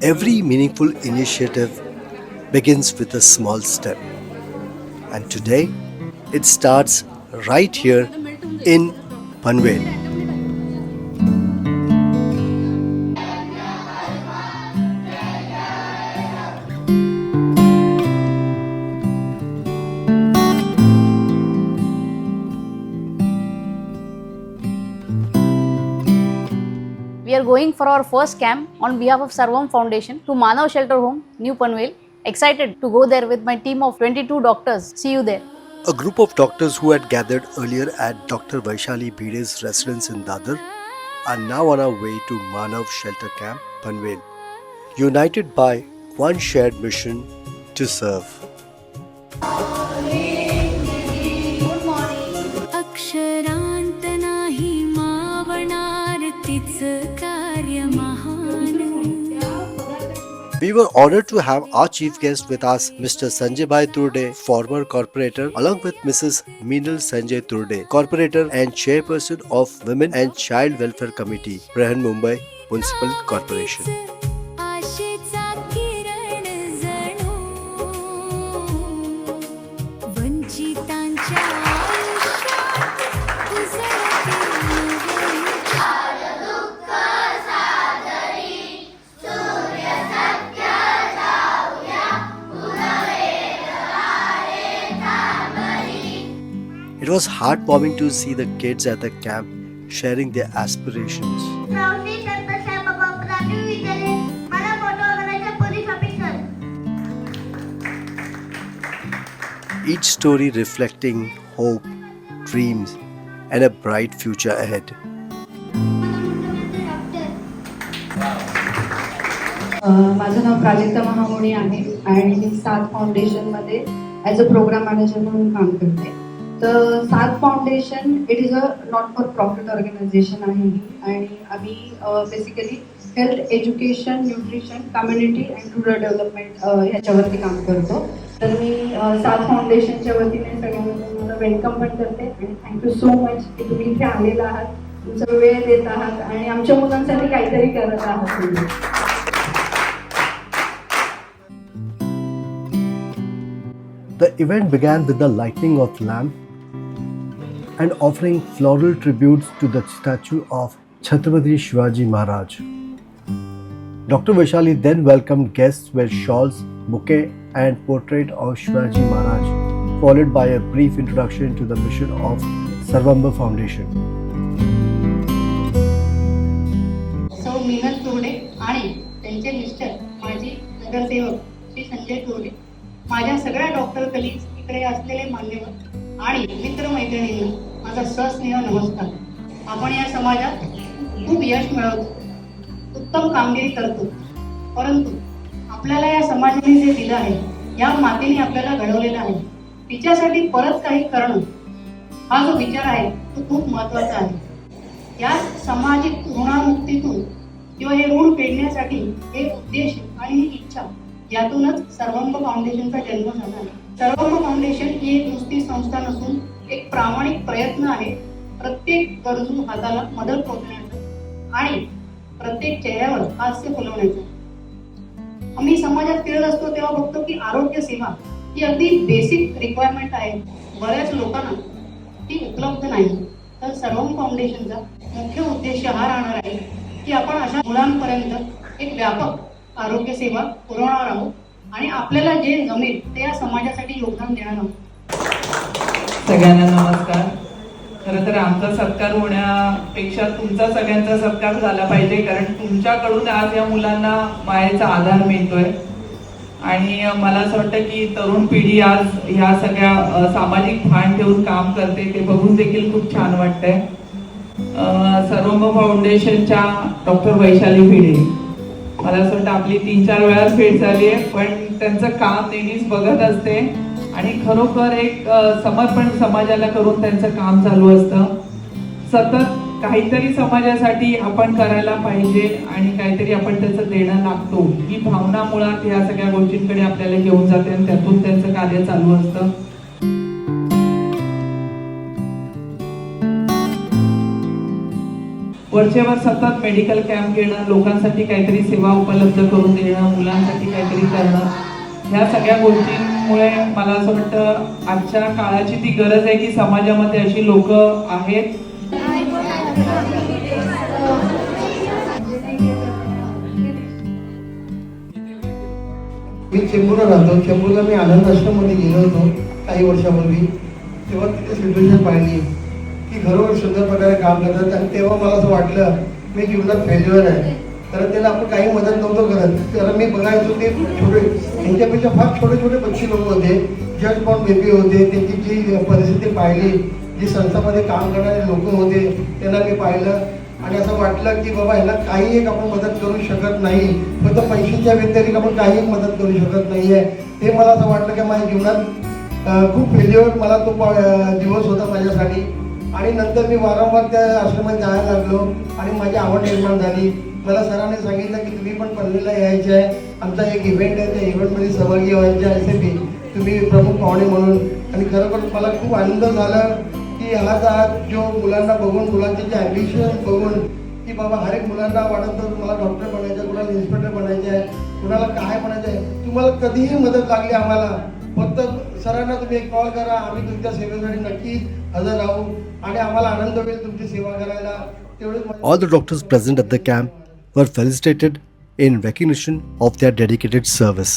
Every meaningful initiative begins with a small step. And today, it starts right here in Panvel. We are going for our first camp on behalf of Sarvam Foundation to Manav Shelter Home, New Panvel. Excited to go there with my team of 22 doctors. See you there. A group of doctors who had gathered earlier at Dr. Vaishali Bhide's residence in Dadar are now on our way to Manav Shelter Camp, Panvel, united by one shared mission to serve. अक्षरांत नाही मावणार तिच कार्य महान. We were honored to have our chief guest with us, Mr. Sanjay Bhai Turde, former corporator, along with Mrs. Meenal Sanjay Turde, corporator and chairperson of Women and Child Welfare Committee, Brahan Mumbai Municipal Corporation. आशेचा किरण जणू वंचितांच्या आयुष्यात उजळते नवीन. It was heartwarming to see the kids at the camp sharing their aspirations. Proudly Dr. Shyamababa Primary Vidyalaya, मला photo organizer police officer. Each story reflecting hope, dreams, and a bright future ahead. माझं नाव प्राजक्ता महामुनी आहे आणि मी सात फाउंडेशनमध्ये as a program manager म्हणून काम करते. तर Saath foundation it is a not for profit organization आहे ही, आणि आम्ही basically health education nutrition community and rural development ह्याच्यावरती काम करतो. तर मी सात फाउंडेशनच्या वतीने सगळ्यांना तुम्हाला वेलकम पण करते आणि थँक्यू सो मच की तुम्ही इथे आलेला आहात, तुमचा वेळ देत आहात आणि आमच्या मुलांसाठी काहीतरी करत आहात तुम्ही. The event began with the lighting of lamp and offering floral tributes to the statue of Chhatrapati Shivaji Maharaj. Dr. Vaishali then welcomed guests with shawls, bouquet and portrait of Shivaji Maharaj, followed by a brief introduction to the mission of Sarvamba Foundation. सौ मीनल तोरडे आणि त्यांचे mister माजी नगरसेवक श्री संजय तोरडे, माझ्या सगळ्या doctor colleagues, इकडे असलेले मान्यवर आणि मित्रमैत्रिणींना माझा सस्नेह नमस्कार. आपण या समाजात खूप यश मिळवतो, उत्तम कामगिरी करतो, परंतु आपल्याला या समाजाने जे दिलं आहे, या मातेने आपल्याला घडवलेलं आहे, तिच्यासाठी परत काही करणं हा जो विचार आहे तो खूप महत्त्वाचा आहे. या सामाजिक ऋणामुक्तीतून किंवा हे ऋण फेडण्यासाठी हे उद्देश आणि ही इच्छा यातूनच सर्वंब फाउंडेशनचा जन्म झाला आहे. सर्वंब फाउंडेशन ही एक नुसती संस्था नसून एक प्रामाणिक प्रयत्न आहे प्रत्येक गरजू हाताला मदत पोहोचण्याचा आणि प्रत्येक चेहऱ्यावर हास्य फुलवण्याचा. आम्ही समाजात फिरत असतो तेव्हा बघतो की आरोग्य सेवा ही अगदी बेसिक रिक्वायरमेंट आहे, बऱ्याच लोकांना ती उपलब्ध नाही. तर सर्वंब फाउंडेशनचा मुख्य उद्देश हा राहणार आहे की आपण अशा मुलांपर्यंत एक व्यापक आरोग्य सेवा पुरवणार आहोत आणि आपल्याला जे जमेल ते या समाजासाठी योगदान देणार आहोत. सगळ्यांना नमस्कार. खरं तर आमचा सत्कार होण्यापेक्षा तुमचा सगळ्यांचा सत्कार झाला पाहिजे, कारण तुमच्याकडून आज या मुलांना मायेचा आधार मिळतोय. आणि मला असं वाटतं की तरुण पिढी आज ह्या सगळ्या सामाजिक भान ठेवून काम करते, ते बघून देखील खूप छान वाटतंय. सर्वंब फाउंडेशनच्या डॉक्टर वैशाली भिडे, मला असं वाटतं आपली 3-4 वेळा भेट झाली आहे, पण त्यांचं काम नेहमीच बघत असते आणि खरोखर एक समर्पण समाजाला करून त्यांचं काम चालू असतं. सतत काहीतरी समाजासाठी आपण करायला पाहिजे आणि काहीतरी आपण त्याचं देणं लागतो, ही भावना मुळात ह्या सगळ्या गोष्टींकडे आपल्याला घेऊन जाते आणि त्यातून त्यांचं कार्य चालू असतं. वरचेवर सतत मेडिकल कॅम्प घेणं, लोकांसाठी काहीतरी सेवा उपलब्ध करून देणं, मुलांसाठी काहीतरी करणं, ह्या सगळ्या गोष्टींमुळे मला असं वाटतं आजच्या काळाची ती गरज आहे की समाजामध्ये अशी लोक आहेत. मी चेंबूरला राहतो. चेंबूरला मी आनंद आश्रममध्ये गेलो होतो काही वर्षापूर्वी. तेव्हा तिथे सिच्युएशन पाहिली की घरोघर सुंदर प्रकारे काम करतात आणि तेव्हा मला असं वाटलं मी जीवनात फेल्युअर आहे. तर त्याला आपण काही मदत नव्हतो करत. त्याला मी बघायचो ते छोटे यांच्यापेक्षा फार छोटे छोटे बच्चे लोक होते, जस्ट बॉर्न बेबी होते. त्यांची जी परिस्थिती पाहिली, जी संस्थामध्ये काम करणारे लोक होते त्यांना मी पाहिलं आणि असं वाटलं की बाबा ह्याला काही एक आपण मदत करू शकत नाही. फक्त पैशाच्या व्यतिरिक्त आपण काही एक मदत करू शकत नाही आहे. हे मला असं वाटलं की माझ्या जीवनात खूप फेल्युअर मला तो दिवस होता माझ्यासाठी. आणि नंतर मी वारंवार त्या आश्रमात जायला लागलो आणि माझी आवड निर्माण झाली. मला सरांनी सांगितलं की तुम्ही पण पनवेलला यायचे आहे, आमचा एक इव्हेंट आहे, त्या इव्हेंटमध्ये सहभागी व्हायचे आहे बी तुम्ही प्रमुख पाहुणे म्हणून. आणि खरोखर मला खूप आनंद झाला की आज जो मुलांना बघून, मुलांचे जे ॲम्बिशन बघून की बाबा हर एक मुलांना वाटतं मला डॉक्टर बनायचं आहे, कुणाला इन्स्पेक्टर बनायचं आहे, कुणाला काय बनायचं आहे. तुम्हाला कधीही मदत लागली आम्हाला फक्त सरांना तुम्ही एक कॉल करा, आम्ही तुमच्या सेवेसाठी नक्की हजर राहू आणि आम्हाला आनंद होईल तुमची सेवा करायला. तेवढंच. All the doctors present at the camp were felicitated in recognition of their dedicated service.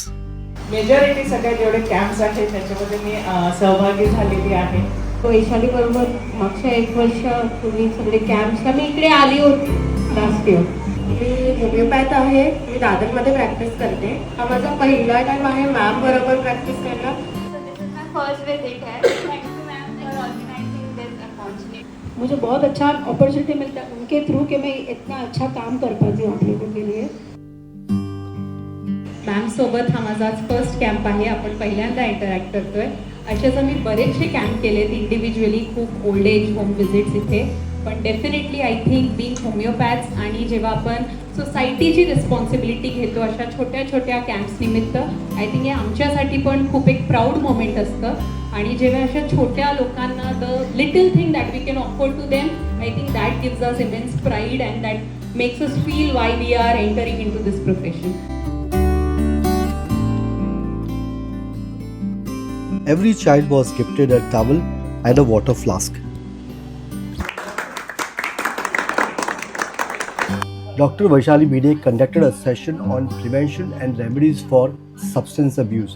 Majority सगळ्या जेवढे कॅम्प्स आहेत त्याच्यामध्ये मी सहभागी झालेली आहे. वैशाली बरोबर मागच्या 1 वर्षापूर्वी सगळे कॅम्प्सला मी इकडे आली होती लास्ट इयर. मी होमिओपॅथ आहे, मी दादरमध्ये प्रॅक्टिस करते. हा माझा पहिला टाइम आहे मॅम बरोबर प्रॅक्टिस करायला. मुझे बहुत अच्छा अपॉर्चुनिटी मिलता है उनके थ्रू कि मैं इतना अच्छा काम कर पाती हूँ आप लोगों के लिए. मॅम सोबत हा माझा फर्स्ट कॅम्प आहे. आपण पहिल्यांदा इंटरॅक्ट करतोय. अशाच मी बरेचसे कॅम्प केलेत इंडिव्हिज्युअली, खूप ओल्ड एज होम विजिट्स इथे. पण डेफिनेटली आय थिंक बिंग होमिओपॅथ्स आणि जेव्हा आपण सोसायटीची रिस्पॉन्सिबिलिटी घेतो अशा छोट्या छोट्या कॅम्प्स निमित्त आय थिंक हे आमच्यासाठी पण खूप एक प्राऊड मोमेंट असतं. आणि जेव्हा अशा छोट्या लोकांना the little thing that we can offer to them, I think that gives us immense pride and that makes us feel why we are entering in to this profession. Every child was gifted a towel and a water flask. Dr. Vaishali Bhide conducted a session on prevention and remedies for substance abuse,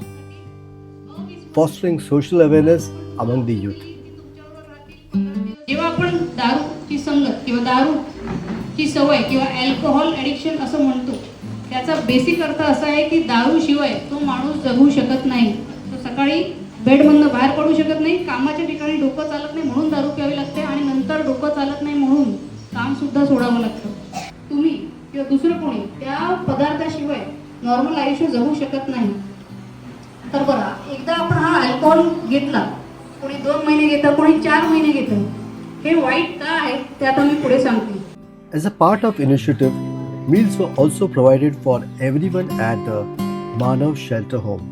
fostering social awareness among the youth. जेव्हा आपण दारूची संगत किंवा दारूची सवय किंवा alcohol addiction असं म्हणतो, त्याचा बेसिक अर्थ असा आहे की दारूशिवाय तो माणूस जगू शकत नाही. तो सकाळी बेडमधनं बाहेर पडू शकत नाही, कामाच्या ठिकाणी डोकं चालत नाही म्हणून दारू प्यावी लागते आणि नंतर डोकं चालत नाही म्हणून कामसुद्धा सोडावं लागतं. तुम्ही किंवा दुसरं कोणी त्या पदार्थाशिवाय नॉर्मल आयुष्य जगू शकत नाही. तर बघा, एकदा आपण हा अल्कोहोल घेतला, कोणी 2 महिने घेतं, कोणी 4 महिने घेतं. हे वाईट का आहे ते आता मी पुढे सांगते. As a part of initiative, meals were also provided for everyone at the Manav Shelter Home.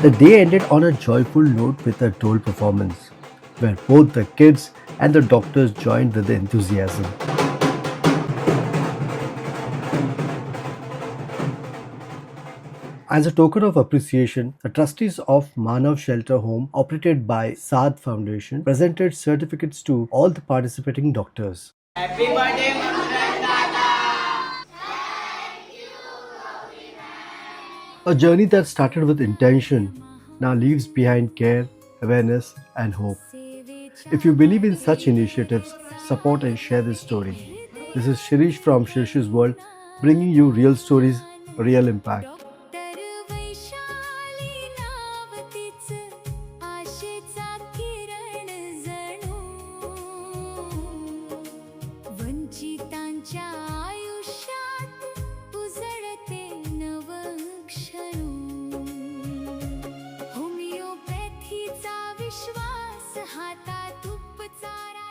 The day ended on a joyful note with a dole performance, where both the kids and the doctors joined with enthusiasm. As a token of appreciation, the trustees of Manav Shelter Home, operated by Saad Foundation, presented certificates to all the participating doctors. Happy birthday, A journey that started with intention now leaves behind care, awareness, and hope. If you believe in such initiatives, support and share this story. This is Shirish from Shirish's World, bringing you real stories, real impact. Doctor Vaishali नाव तिचं, आशेचा किरण जणू. वंचितांच्या आयुष्यात उजळते नवक्षणू. होमिओपॅथीचा विश्वास हातात उपचारा.